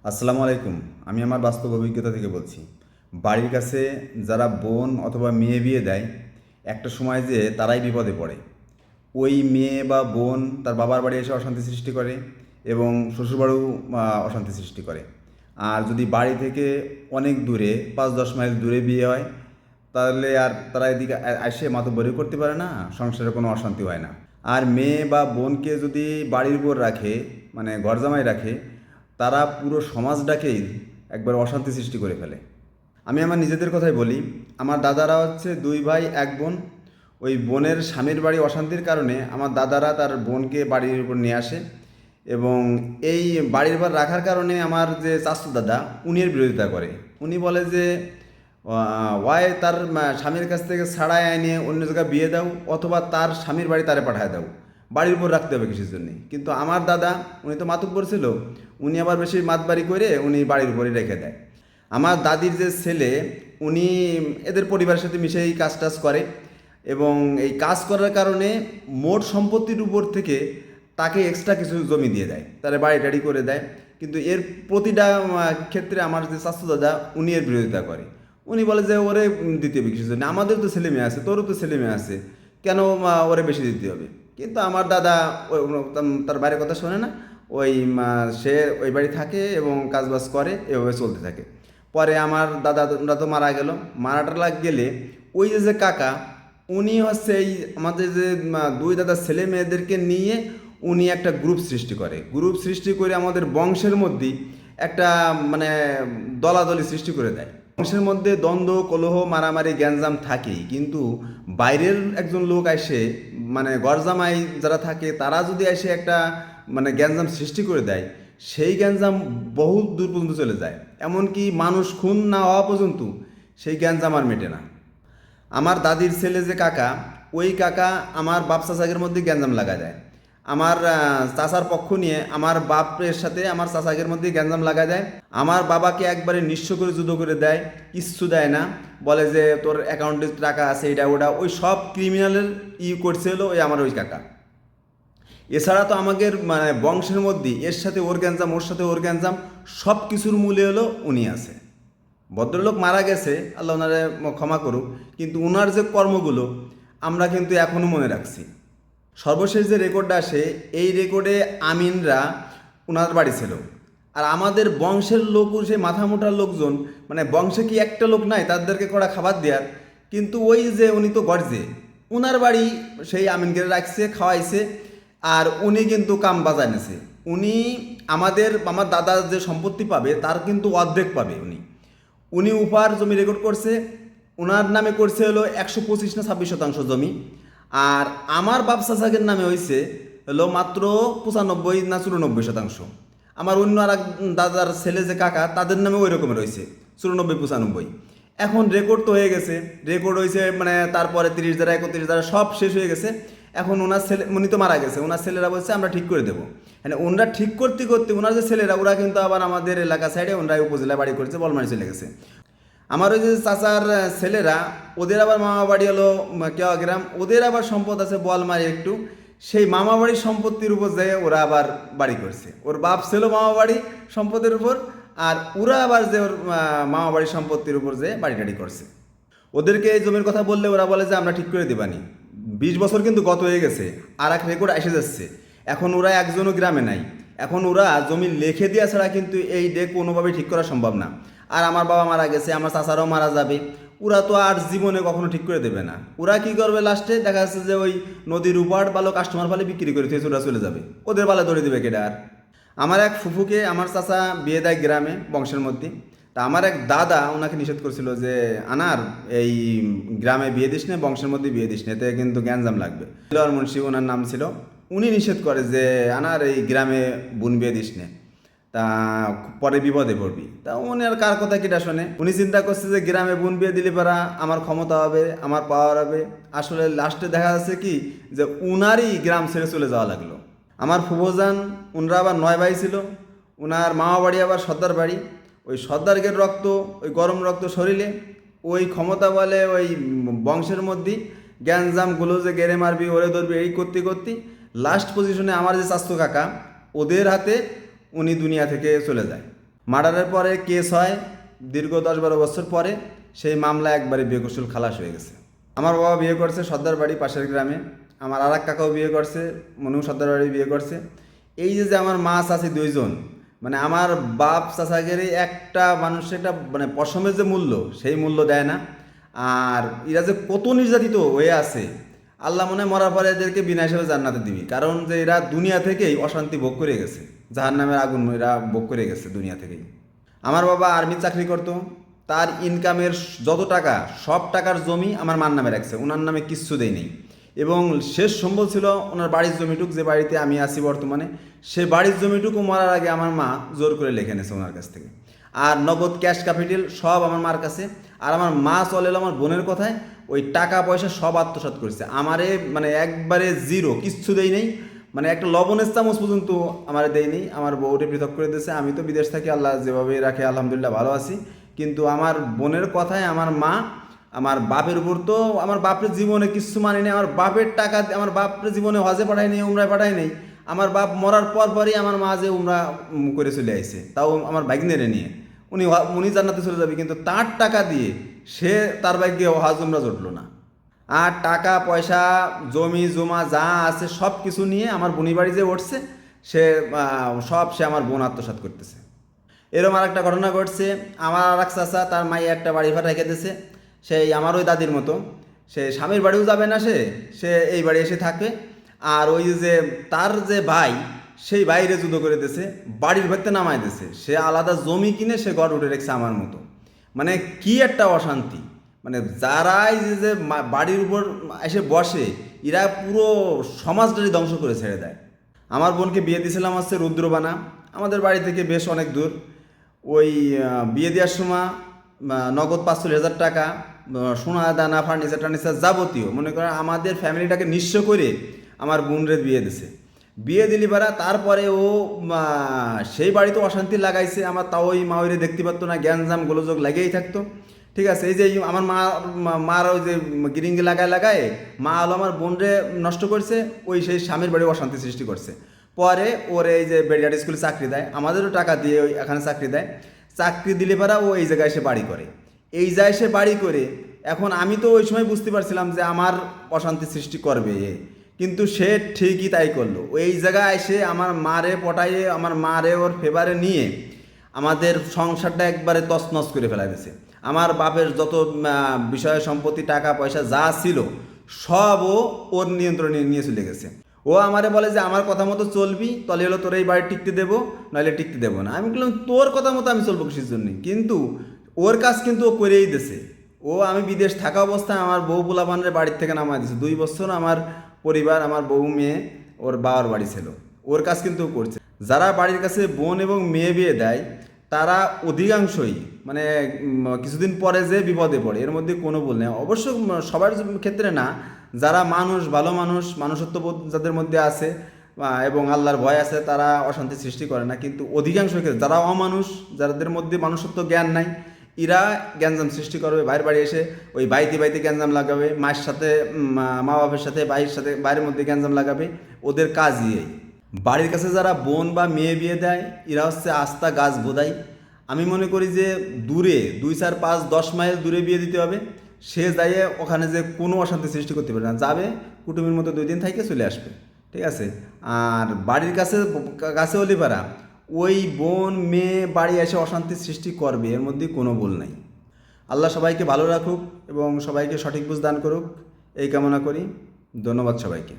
আসসালামু আলাইকুম। আমি আমার বাস্তব অভিজ্ঞতা থেকে বলছি। বাড়ির কাছে যারা বোন অথবা মেয়ে বিয়ে দেয়, একটা সময় যে তারাই বিপদে পড়ে। ওই মেয়ে বা বোন তার বাবার বাড়ি এসে অশান্তি সৃষ্টি করে এবং শ্বশুরবাড়িও অশান্তি সৃষ্টি করে। আর যদি বাড়ি থেকে অনেক দূরে ৫-১০ মাইল দূরে বিয়ে হয়, তাহলে আর তারা এদিকে এসে মাতব্বরি করতে পারে না, সংসারে কোনো অশান্তি হয় না। আর মেয়ে বা বোনকে যদি বাড়ির উপর রাখে, মানে ঘর জামাই রাখে, তারা পুরো সমাজটাকেই একবার অশান্তি সৃষ্টি করে ফেলে। আমি আমার নিজেদের কথাই বলি। আমার দাদারা হচ্ছে ২ ভাই ১ বোন। ওই বোনের স্বামীর বাড়ি অশান্তির কারণে আমার দাদারা তার বোনকে বাড়ির উপর নিয়ে আসে এবং এই বাড়ির উপর রাখার কারণে আমার যে চাচু দাদা উনি এর বিরোধিতা করে। উনি বলে যে ওয়াই তার স্বামীর কাছ থেকে ছাড়াই এনে অন্য জায়গায় বিয়ে দাও, অথবা তার স্বামীর বাড়ি তারে পাঠায় দাও, বাড়ির উপর রাখতে হবে কিসের জন্যে। কিন্তু আমার দাদা, উনি তো মাতুব্বর ছিল, উনি আবার বেশি মাতবাড়ি করে উনি বাড়ির উপরই রেখে দেয়। আমার দাদির যে ছেলে, উনি এদের পরিবারের সাথে মিশে এই কাজ টাজ করে এবং এই কাজ করার কারণে মোট সম্পত্তির উপর থেকে তাকে এক্সট্রা কিছু জমি দিয়ে দেয়, তারা বাড়ি টাড়ি করে দেয়। কিন্তু এর প্রতিটা ক্ষেত্রে আমার যে চাচু দাদা উনি এর বিরোধিতা করে। উনি বলে যে ওরে দিতে হবে কিছু জন্য, আমাদের তো ছেলে মেয়ে আছে, তোরও তো ছেলে মেয়ে আছে, কেন ওরে বেশি দিতে হবে। কিন্তু আমার দাদা তার বাইরের কথা শোনে না। ওই সে ওই বাড়ি থাকে এবং কাজবাজ করে, এভাবে চলতে থাকে। পরে আমার দাদা তো মারা গেল। মারাটা গেলে ওই যে কাকা, উনি হচ্ছে এই আমাদের যে ২ দাদার ছেলে মেয়েদেরকে নিয়ে উনি একটা গ্রুপ সৃষ্টি করে। গ্রুপ সৃষ্টি করে আমাদের বংশের মধ্যেই একটা মানে দলাদলি সৃষ্টি করে দেয়। বংশের মধ্যে দ্বন্দ্ব, কলহ, মারামারি, গ্যাঞ্জাম থাকেই, কিন্তু বাইরের একজন লোক এসে, মানে গরজামাই যারা থাকে তারা যদি এসে একটা মানে গ্যাঞ্জাম সৃষ্টি করে দেয়, সেই গ্যাঞ্জাম বহু দূর পর্যন্ত চলে যায়। এমনকি মানুষ খুন না হওয়া পর্যন্ত সেই গ্যাঞ্জাম আর মেটে না। আমার দাদির ছেলে যে কাকা, ওই কাকা আমার বাপ চাচাকের মধ্যে গ্যাঞ্জাম লাগা দেয়। আমার চাচার পক্ষ নিয়ে আমার বাপের সাথে আমার চাচাকের মধ্যে গ্যাঞ্জাম লাগা দেয়। আমার বাবাকে একবারে নিঃস্ব করে যুদ্ধ করে দেয়, কিচ্ছু দেয় না। বলে যে তোর অ্যাকাউন্টে টাকা আছে, এটা ওটা, ওই সব ক্রিমিনালের করছে হলো ওই আমার ওই কাকা। এছাড়া তো আমাদের মানে বংশের মধ্যে এর সাথে ওর গ্যাঞ্জাম, ওর সাথে ওর গ্যাঞ্জাম, সব কিছুর মূলে হলো উনি আছে। ভদ্রলোক মারা গেছে, আল্লাহ ওনারে ক্ষমা করুক, কিন্তু ওনার যে কর্মগুলো আমরা কিন্তু এখনও মনে রাখছি। সর্বশেষ যে রেকর্ডটা আসে, এই রেকর্ডে আমিনরা ওনার বাড়ি ছিল। আর আমাদের বংশের লোক, সেই মাথা মোটার লোকজন, মানে বংশে কি একটা লোক নাই তাদেরকে করা খাবার দেওয়ার, কিন্তু ওই যে উনি তো গর্জে, ওনার বাড়ি সেই আমিনকে রাখছে, খাওয়াইছে, আর উনি কিন্তু কাম বাজায় নিছে। উনি আমার দাদা যে সম্পত্তি পাবে তার কিন্তু অর্ধেক পাবে উনি। উনি উপার জমি রেকর্ড করছে, ওনার নামে করছে হলো ১২৫ না ২৬% জমি। আর আমার বাপ চাচাকের নামে হয়েছে হলো মাত্র ৯৫ না ৯৪%। আমার অন্য আর এক দাদার ছেলে যে কাকা, তাদের নামে ওই রকমের হয়েছে ৯৪-৯৫। এখন রেকর্ড তো হয়ে গেছে, রেকর্ড হয়েছে মানে তারপরে ৩০ দ্বারা ৩১ দ্বারা সব শেষ হয়ে গেছে। এখন ওনার ছেলে, উনি তো মারা গেছে, ওনার ছেলেরা বলছে আমরা ঠিক করে দেবো। মানে ওনারা ঠিক করতে করতে ওনার যে ছেলেরা, ওরা কিন্তু আবার আমাদের এলাকা সাইডে ওনারা উপজেলা বাড়ি করেছে, বলমারি চলে গেছে। আমার ওই যে চাচার ছেলেরা, ওদের আবার মামা বাড়ি হলো কেওয়া গ্রাম, ওদের আবার সম্পদ আছে বলমারি একটু, সেই মামা বাড়ির সম্পত্তির উপর যেয়ে ওরা আবার বাড়ি করছে। ওর বাপ ছিল মামা বাড়ি সম্পদের উপর, আর ওরা আবার যে ওর মামা বাড়ির সম্পত্তির উপর যে বাড়ি টাড়ি করছে। ওদেরকে এই জমির কথা বললে ওরা বলে যে আমরা ঠিক করে দেবানি। ২০ বছর কিন্তু গত হয়ে গেছে, আর এক রেকর্ড এসে যাচ্ছে। এখন ওরা একজনও গ্রামে নাই। এখন ওরা জমি লিখে দেওয়া ছাড়া কিন্তু এই ডে কোনোভাবেই ঠিক করা সম্ভব না। আর আমার বাবা মারা গেছে, আমার চাচারাও মারা যাবে, ওরা তো আর জীবনে কখনো ঠিক করে দেবে না। ওরা কি করবে, লাস্টে দেখা যাচ্ছে যে ওই নদীর উপার ভালো কাস্টমার ফালে বিক্রি করে থেকে ওরা চলে যাবে, ওদের বালে ধরে দেবে কেটে। আর আমার এক ফুফুকে আমার চাচা বিয়ে দেয় গ্রামে বংশের মধ্যে। তা আমার এক দাদা ওনাকে নিষেধ করছিল যে আনার এই গ্রামে বিয়ে দিস না, বংশের মধ্যে বিয়ে দিস না, এতে কিন্তু গ্যাঞ্জাম লাগবে। আর মুন্সি ওনার নাম ছিল, উনি নিষেধ করে যে আনার এই গ্রামে বোন বিয়ে দিস না, তা পরে বিপদে পড়বি। তা উনি আর কার কথা কিটা শোনে, উনি চিন্তা করছে যে গ্রামে বোন বিয়ে দিলে পারা আমার ক্ষমতা হবে, আমার পাওয়ার হবে। আসলে লাস্টে দেখা যাচ্ছে কি যে উনারই গ্রাম ছেড়ে চলে যাওয়া লাগলো। আমার ফুফোজান, উনরা আবার ৯ ভাই ছিল, উনার মামা বাড়ি আবার সর্দার বাড়ি। ওই সর্দারগের রক্ত, ওই গরম রক্ত শরীরে, ওই ক্ষমতা বলে ওই বংশের মধ্যেই গ্যাঞ্জামগুলো যে গেড়ে মারবি, ওরে ধরবি, এই করতে করতে লাস্ট পজিশনে আমার যে চাস্তো কাকা, ওদের হাতে উনি দুনিয়া থেকে চলে যায়। মার্ডারের পরে কেস হয় দীর্ঘ 10-12 বছর পরে, সেই মামলা একবারে বেকসুর খালাস হয়ে গেছে। আমার বাবা বিয়ে করছে সর্দার বাড়ি পাশের গ্রামে, আমার আর এক কাকাও বিয়ে করছে, মনেও সর্দার বাড়ি বিয়ে করছে। এই যে আমার মা চাচি দুইজন, মানে আমার বাপ চাচাগের একটা মানুষের একটা মানে পশমের যে মূল্য, সেই মূল্য দেয় না। আর এরা যে কত নির্যাতিত হয়ে আছে, আল্লাহ মনে হয় মরার পরে এদেরকে বিনা হিসেবে জান্নাতে দিবি, কারণ যে এরা দুনিয়া থেকেই অশান্তি ভোগ করে গেছে, জাহান্নামের আগুন এরা ভোগ করে গেছে দুনিয়া থেকেই। আমার বাবা আর্মি চাকরি করতো, তার ইনকামের যত টাকা সব টাকার জমি আমার মার নামে রাখছে, ওনার নামে কিচ্ছু দেয় নেই। এবং শেষ সম্বল ছিল ওনার বাড়ির জমিটুক, যে বাড়িতে আমি আছি বর্তমানে, সে বাড়ির জমিটুকু মরার আগে আমার মা জোর করে লিখে নিয়েছে ওনার কাছ থেকে। আর নগদ ক্যাশ ক্যাপিটাল সব আমার মার কাছে। আর আমার মা চলে এলো আমার বোনের কথায়, ওই টাকা পয়সা সব আত্মসাৎ করেছে, আমারে মানে একবারে জিরো, কিচ্ছু দেই নেই, মানে একটা লবণের চামচ পর্যন্ত আমার দেয়নি। আমার বউটি পৃথক করে দিয়েছে। আমি তো বিদেশ থাকি, আল্লাহ যেভাবে রাখে আলহামদুলিল্লাহ ভালো আছি, কিন্তু আমার বোনের কথায় আমার মা আমার বাপের উপর, তো আমার বাপের জীবনে কিচ্ছু মানেনি, আমার বাপের টাকা আমার বাপের জীবনে হজে পাঠায় নেই, উমরায় পাঠায় নেই। আমার বাপ মরার পরই আমার মা যে উমরা করে চলে আইছে, তাও আমার ভাগ্নেরে নিয়ে। উনি জান্নাতে চলে যাবে, কিন্তু তার টাকা দিয়ে সে তার ভাগ্যে হজ উমরা জুটলো না। আর টাকা পয়সা জমি জমা যা আছে সব কিছু নিয়ে আমার বোনি বাড়ি যে উঠছে, সে সে আমার বোন আত্মসাৎ করতেছে। এরকম আর একটা ঘটনা ঘটছে, আমার আর এক চাচা তার মাই একটা বাড়ি ভাড়া রেখে দিয়েছে, সেই আমার ওই দাদির মতো, সে স্বামীর বাড়িও যাবে না, সে এই বাড়ি এসে থাকবে। আর ওই যে তার যে ভাই, সেই বাইরে যুদ্ধ করে দিয়েছে, বাড়ির ভেতরে নামায় দিয়েছে, সে আলাদা জমি কিনে সে ঘর উঠে রেখেছে আমার মতো। মানে কি একটা অশান্তি, মানে যারাই যে বাড়ির উপর এসে বসে, এরা পুরো সমাজটাই ধ্বংস করে ছেড়ে দেয়। আমার বোনকে বিয়ে দিয়েছিলাম হচ্ছে রুদ্রবানা, আমাদের বাড়ি থেকে বেশ অনেক দূর। ওই বিয়ে দেওয়ার সময় নগদ 45,000 টাকা, সোনা দানা ফার্নিচার টার্নিচার যাবতীয়, মনে করেন আমাদের ফ্যামিলিটাকে নিঃস্ব করে আমার বোনরে বিয়ে দিছে। বিয়ে দিলি পারা, তারপরে ও সেই বাড়িতে অশান্তি লাগাইছে আমার, তাও ওই মাওরে দেখতে পারতো না, গ্যাঞ্জাম গোলযোগ লাগিয়েই থাকতো। ঠিক আছে, এই যে আমার মার ওই যে গিরিঙ্গি লাগায় মা হলো আমার বোনরে নষ্ট করছে, ওই সেই স্বামীর বাড়ি অশান্তি সৃষ্টি করছে। পরে ওর এই যে বেরিয়ার স্কুলে চাকরি দেয়, আমাদেরও টাকা দিয়ে ওই এখানে চাকরি দেয়, চাকরি দিলে পারা ও এই জায়গায় এসে বাড়ি করে, এই জায়গায় এসে বাড়ি করে। এখন আমি তো ওই সময় বুঝতে পারছিলাম যে আমার অশান্তি সৃষ্টি করবে, কিন্তু সে ঠিকই তাই করলো। এই জায়গায় এসে আমার মারে পটাইয়ে, আমার মারে ওর ফেভারে নিয়ে আমাদের সংসারটা একবারে তছনছ করে ফেলা দিয়েছে। আমার বাপের যত বিষয় সম্পত্তি টাকা পয়সা যা ছিল সব ওর নিয়ন্ত্রণে নিয়ে চলে গেছে। ও আমারে বলে যে আমার কথা মতো চলবি, তাহলে হলো তোর এই বাড়ি টিকতে দেবো, নাহলে টিকতে দেবো না। আমি বললাম তোর কথা মতো আমি চলবো কিসের জন্যে, কিন্তু ওর কাজ কিন্তু ও করেই দিছে। আমি বিদেশ থাকা অবস্থায় আমার বউ পোলাপানের বাড়ির থেকে নামাই দিছে। 2 বছর আমার পরিবার, আমার বউ মেয়ে ওর বাবার বাড়ি ছিল, ওর কাজ কিন্তু ও করছে। যারা বাড়ির কাছে বোন এবং মেয়ে বিয়ে দেয়, তারা অধিকাংশই মানে কিছুদিন পরে যে বিপদে পড়ে, এর মধ্যে কোনো ভুল নেই। অবশ্য সবার ক্ষেত্রে না, যারা মানুষ, ভালো মানুষ, মানুষত্ববোধ যাদের মধ্যে আছে এবং আল্লাহর ভয় আছে, তারা অশান্তি সৃষ্টি করে না। কিন্তু অধিকাংশ ক্ষেত্রে যারা অমানুষ, যাদের মধ্যে মানুষত্ব জ্ঞান নাই, এরা গ্যাঞ্জাম সৃষ্টি করবে। বাইরের বাড়ি এসে ওই বাইতে গ্যাঞ্জাম লাগাবে, মায়ের সাথে মা বাপের সাথে ভাইয়ের সাথে বাইরের মধ্যে গ্যাঞ্জাম লাগাবে, ওদের কাজই এই। বাড়ির কাছে যারা বোন বা মেয়ে বিয়ে দেয়, এরা হচ্ছে আস্থা গাছ বোধাই। আমি মনে করি যে দূরে 2, 4, 5, 10 মাইল দূরে বিয়ে দিতে হবে, সে যাইয়ে ওখানে যে কোনো অশান্তি সৃষ্টি করতে পারে না, যাবে কুটুমের মতো 2 দিন থেকে চলে আসবে, ঠিক আছে। আর বাড়ির কাছে হলে পারা ওই বোন মেয়ে বাড়ি এসে অশান্তি সৃষ্টি করবে, এর মধ্যে কোনো ভুল নাই। আল্লাহ সবাইকে ভালো রাখুক এবং সবাইকে সঠিক বুঝ দান করুক, এই কামনা করি। ধন্যবাদ সবাইকে।